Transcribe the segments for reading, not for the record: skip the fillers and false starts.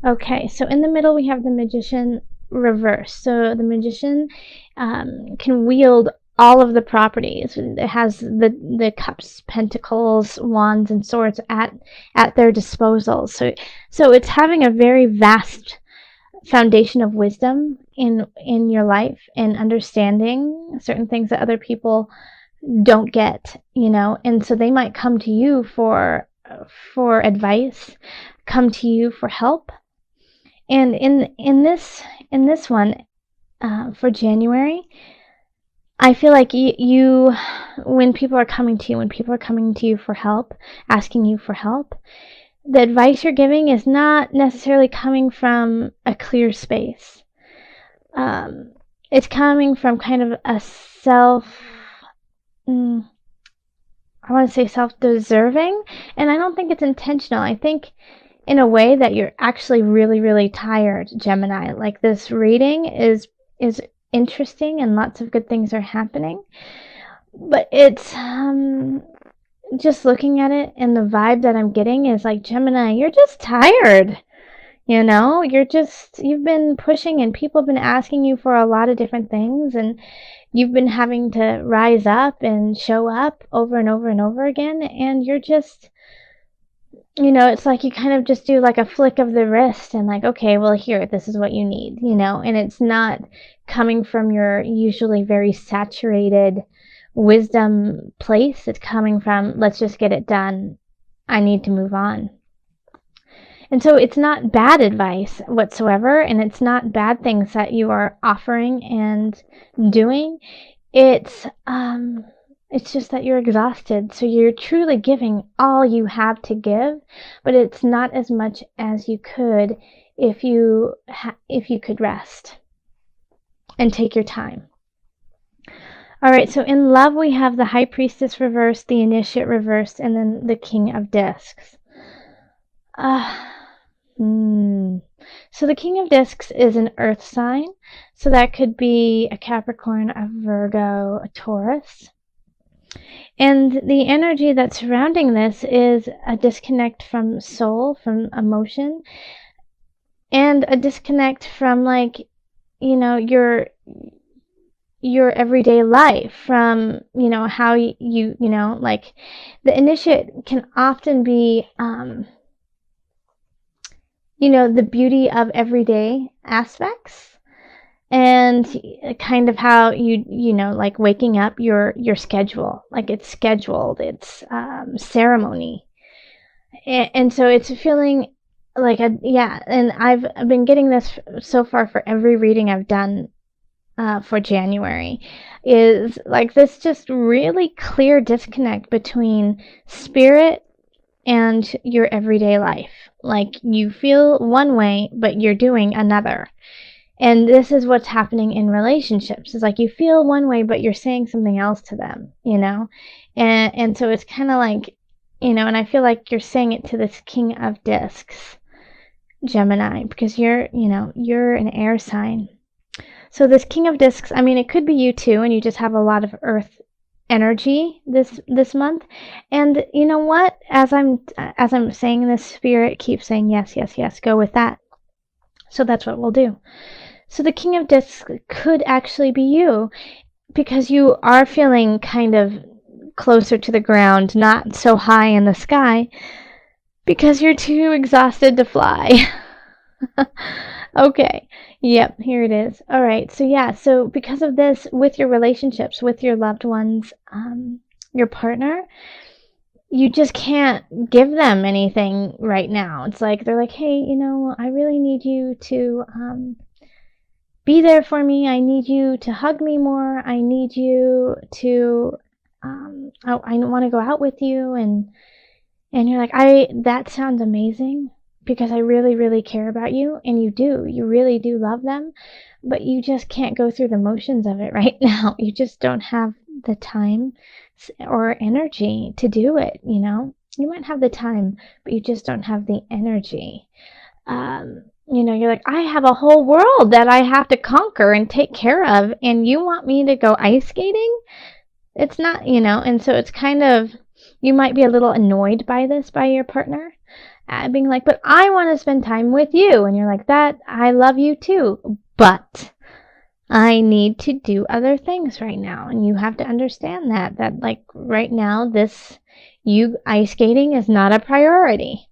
Okay, so in the middle we have the Magician reverse. So the Magician can wield all of the properties. It has the cups, pentacles, wands, and swords at their disposal. So it's having a very vast foundation of wisdom in your life and understanding certain things that other people don't get, and so they might come to you for advice, come to you for help. And in this one, for January, I feel like you when people are coming to you for help, asking you for help, the advice you're giving is not necessarily coming from a clear space. It's coming from kind of a I want to say self-deserving, and I don't think it's intentional. I think in a way that you're actually really, really tired, Gemini. Like, this reading is interesting and lots of good things are happening, but it's just looking at it, and the vibe that I'm getting is like, Gemini, you're just tired. You've been pushing, and people have been asking you for a lot of different things, and you've been having to rise up and show up over and over and over again, and you're just, it's like you kind of just do like a flick of the wrist and like, okay, well, here, this is what you need, and it's not coming from your usually very saturated wisdom place. It's coming from, let's just get it done. I need to move on. And so it's not bad advice whatsoever, and it's not bad things that you are offering and doing. It's just that you're exhausted, so you're truly giving all you have to give, but it's not as much as you could if you could rest and take your time. All right, so in love we have the High Priestess reversed, the Initiate reversed, and then the King of Discs. So the King of Discs is an earth sign, so that could be a Capricorn, a Virgo, a Taurus. And the energy that's surrounding this is a disconnect from soul, from emotion, and a disconnect from, like, your everyday life, from, how you like, the Initiate can often be the beauty of everyday aspects, and kind of how like waking up, your schedule, like it's scheduled, it's ceremony, and so it's feeling like and I've been getting this so far for every reading I've done for January, is like this just really clear disconnect between spirit and your everyday life. Like, you feel one way, but you're doing another. And this is what's happening in relationships. It's like you feel one way, but you're saying something else to them, And so it's kind of like, and I feel like you're saying it to this King of Discs, Gemini, because you're an air sign. So this King of Discs, I mean, it could be you too, and you just have a lot of earth energy this month. And you know what, as I'm saying this, spirit keeps saying yes, yes, yes, go with that. So that's what we'll do. So the King of Discs could actually be you, because you are feeling kind of closer to the ground, not so high in the sky, because you're too exhausted to fly. Okay. Yep, here it is. All right. So because of this, with your relationships, with your loved ones, your partner, you just can't give them anything right now. It's like they're like, hey, I really need you to be there for me. I need you to hug me more. I need you to I want to go out with you, and you're like, that sounds amazing, because I really, really care about you, and you really do love them, but you just can't go through the motions of it right now. You just don't have the time or energy to do it, You might have the time, but you just don't have the energy. You're like, I have a whole world that I have to conquer and take care of, and you want me to go ice skating? It's not, and so it's kind of, you might be a little annoyed by this, by your partner, being like, but I want to spend time with you. And you're like, that, I love you too, but I need to do other things right now. And you have to understand that like right now, you ice skating is not a priority.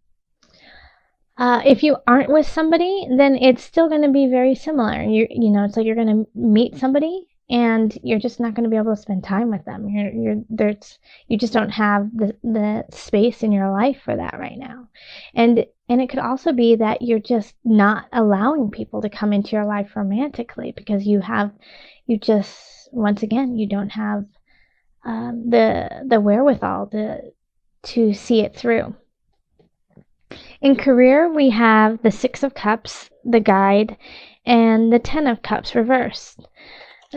If you aren't with somebody, then it's still going to be very similar. It's like you're going to meet somebody and you're just not going to be able to spend time with them. You just don't have the space in your life for that right now. And it could also be that you're just not allowing people to come into your life romantically because once again, you don't have the wherewithal to see it through. In career, we have the Six of Cups, the Guide, and the Ten of Cups reversed.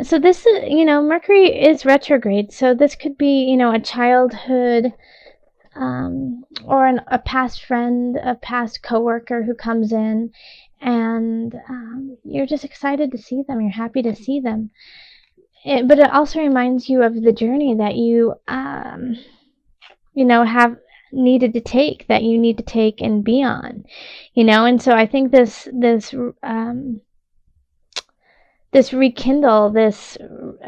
So this is, Mercury is retrograde, so this could be, a childhood or a past friend, a past coworker who comes in, and you're just excited to see them. You're happy to see them. But it also reminds you of the journey that you, have needed to take, that you need to take and be on, and so I think this rekindle, this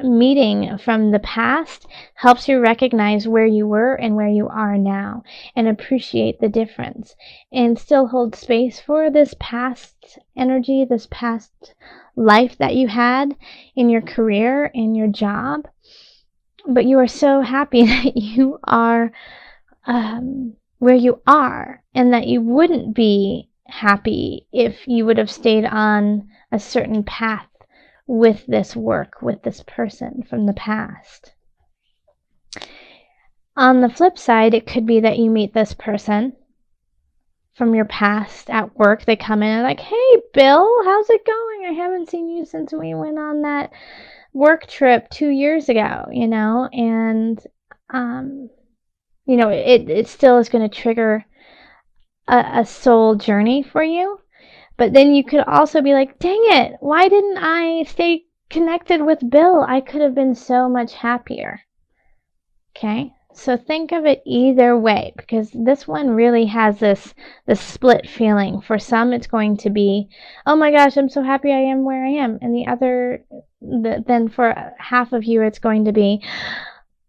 meeting from the past helps you recognize where you were and where you are now and appreciate the difference and still hold space for this past energy, this past life that you had in your career, in your job. But you are so happy that you are where you are, and that you wouldn't be happy if you would have stayed on a certain path with this work, with this person from the past. On the flip side, it could be that you meet this person from your past at work. They come in and like, hey, Bill, how's it going? I haven't seen you since we went on that work trip 2 years ago, and it still is going to trigger a soul journey for you. But then you could also be like, dang it, why didn't I stay connected with Bill? I could have been so much happier. Okay, so think of it either way, because this one really has this split feeling. For some, it's going to be, oh my gosh, I'm so happy I am where I am. And then for half of you, it's going to be,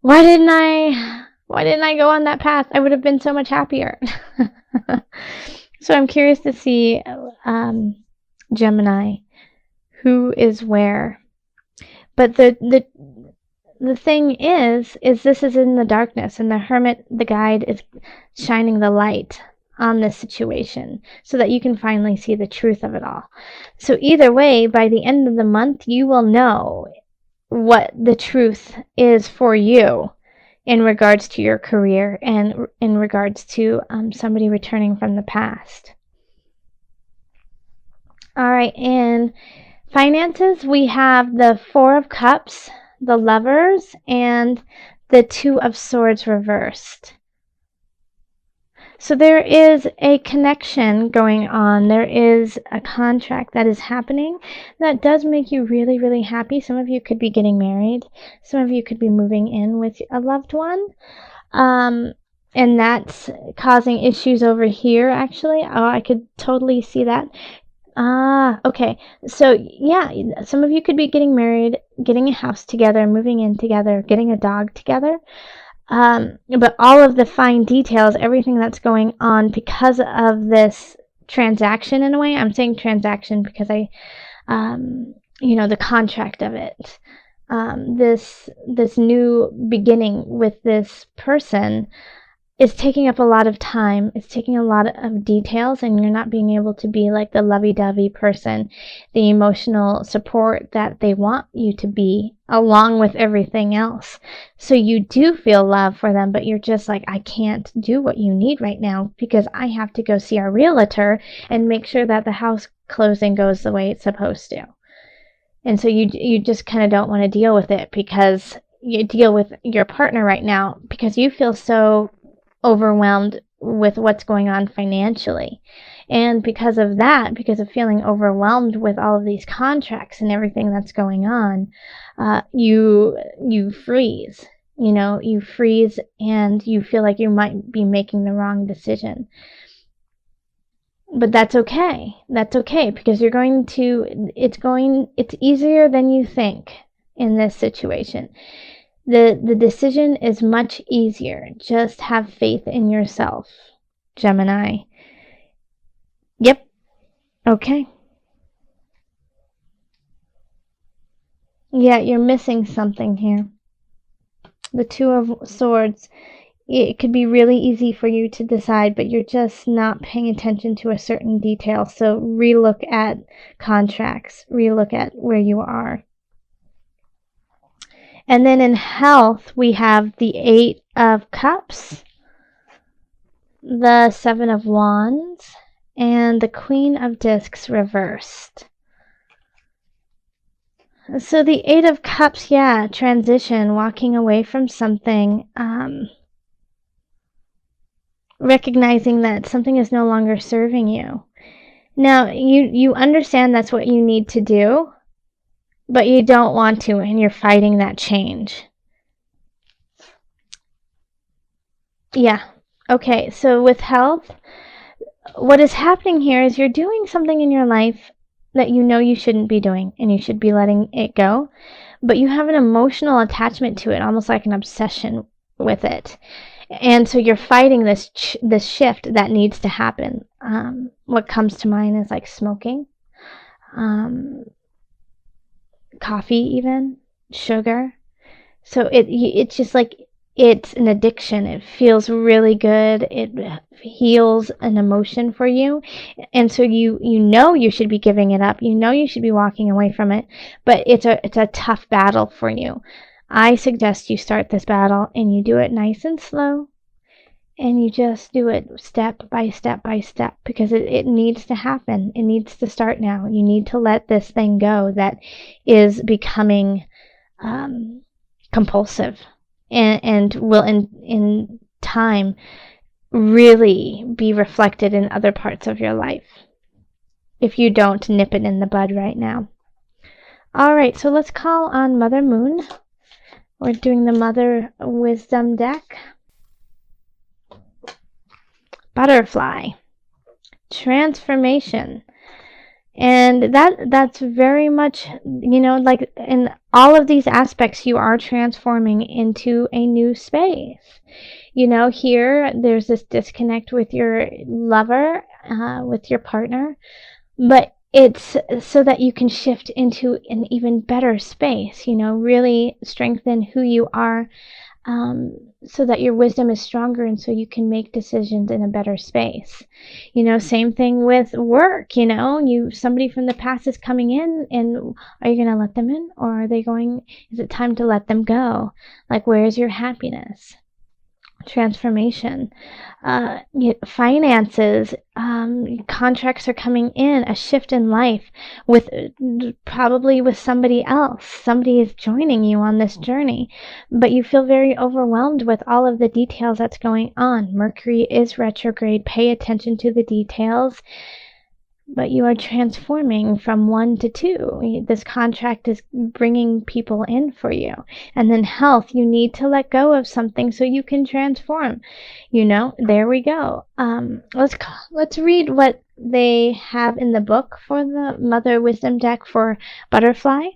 why didn't I go on that path? I would have been so much happier. So I'm curious to see, Gemini, who is where. But the thing is this is in the darkness, and the Hermit, the Guide, is shining the light on this situation so that you can finally see the truth of it all. So either way, by the end of the month, you will know what the truth is for you in regards to your career and in regards to somebody returning from the past. All right, in finances, we have the Four of Cups, the Lovers, and the Two of Swords reversed. So there is a connection going on. There is a contract that is happening that does make you really, really happy. Some of you could be getting married. Some of you could be moving in with a loved one. And that's causing issues over here, actually. Oh, I could totally see that. Okay. So, yeah, some of you could be getting married, getting a house together, moving in together, getting a dog together. But all of the fine details, everything that's going on because of this transaction, in a way, I'm saying transaction because the contract of it, this new beginning with this person is taking up a lot of time. It's taking a lot of details, and you're not being able to be like the lovey-dovey person, the emotional support that they want you to be, along with everything else. So you do feel love for them, but you're just like, I can't do what you need right now because I have to go see our realtor and make sure that the house closing goes the way it's supposed to. And so you just kind of don't want to deal with it, because you deal with your partner right now because you feel so overwhelmed with what's going on financially. And because of that, because of feeling overwhelmed with all of these contracts and everything that's going on, you freeze. You freeze, and you feel like you might be making the wrong decision. But that's okay. That's okay, because it's easier than you think in this situation. The decision is much easier. Just have faith in yourself, Gemini. Yep. Okay. Yeah, you're missing something here. The Two of Swords. It could be really easy for you to decide, but you're just not paying attention to a certain detail. So relook at contracts, relook at where you are. And then in health, we have the Eight of Cups, the Seven of Wands, and the Queen of Discs reversed. So the Eight of Cups, yeah, transition, walking away from something, recognizing that something is no longer serving you. Now, you understand that's what you need to do, but you don't want to, and you're fighting that change. Yeah. Okay, so with health, what is happening here is you're doing something in your life that you know you shouldn't be doing, and you should be letting it go, but you have an emotional attachment to it, almost like an obsession with it. And so you're fighting this shift that needs to happen. What comes to mind is like smoking, coffee, even sugar. So it's just like it's an addiction. It feels really good. It heals an emotion for you, and so you know you should be giving it up. You know you should be walking away from it, but it's a tough battle for you. I suggest you start this battle and you do it nice and slow, and you just do it step by step by step, because it needs to happen. It needs to start now. You need to let this thing go that is becoming compulsive, and will in time really be reflected in other parts of your life if you don't nip it in the bud right now. All right, so let's call on Mother Moon. We're doing the Mother Wisdom deck. Butterfly. Transformation. And that's very much, like in all of these aspects, you are transforming into a new space. Here there's this disconnect with your lover, with your partner, but it's so that you can shift into an even better space, really strengthen who you are, so that your wisdom is stronger, and so you can make decisions in a better space. Same thing with work. Somebody from the past is coming in, and are you going to let them in, or is it time to let them go? Like, where's your happiness? Transformation. Finances, contracts are coming in, a shift in life, with probably with somebody else. Somebody is joining you on this journey, but you feel very overwhelmed with all of the details that's going on. Mercury is retrograde. Pay attention to the details. But you are transforming from 1 to 2. This contract is bringing people in for you. And then health, you need to let go of something so you can transform. There we go. Let's read what they have in the book for the Mother Wisdom deck for Butterfly.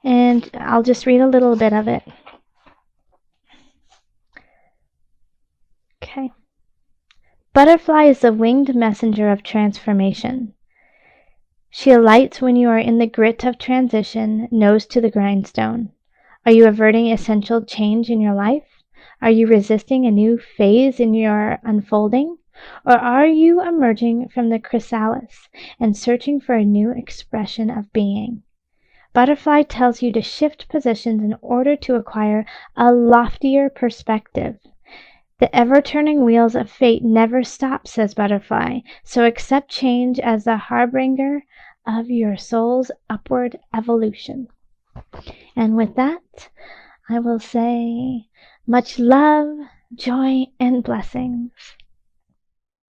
And I'll just read a little bit of it. Okay. Butterfly is the winged messenger of transformation. She alights when you are in the grit of transition, nose to the grindstone. Are you averting essential change in your life? Are you resisting a new phase in your unfolding? Or are you emerging from the chrysalis and searching for a new expression of being? Butterfly tells you to shift positions in order to acquire a loftier perspective. The ever-turning wheels of fate never stop, says Butterfly, so accept change as the harbinger of your soul's upward evolution. And with that, I will say much love, joy, and blessings.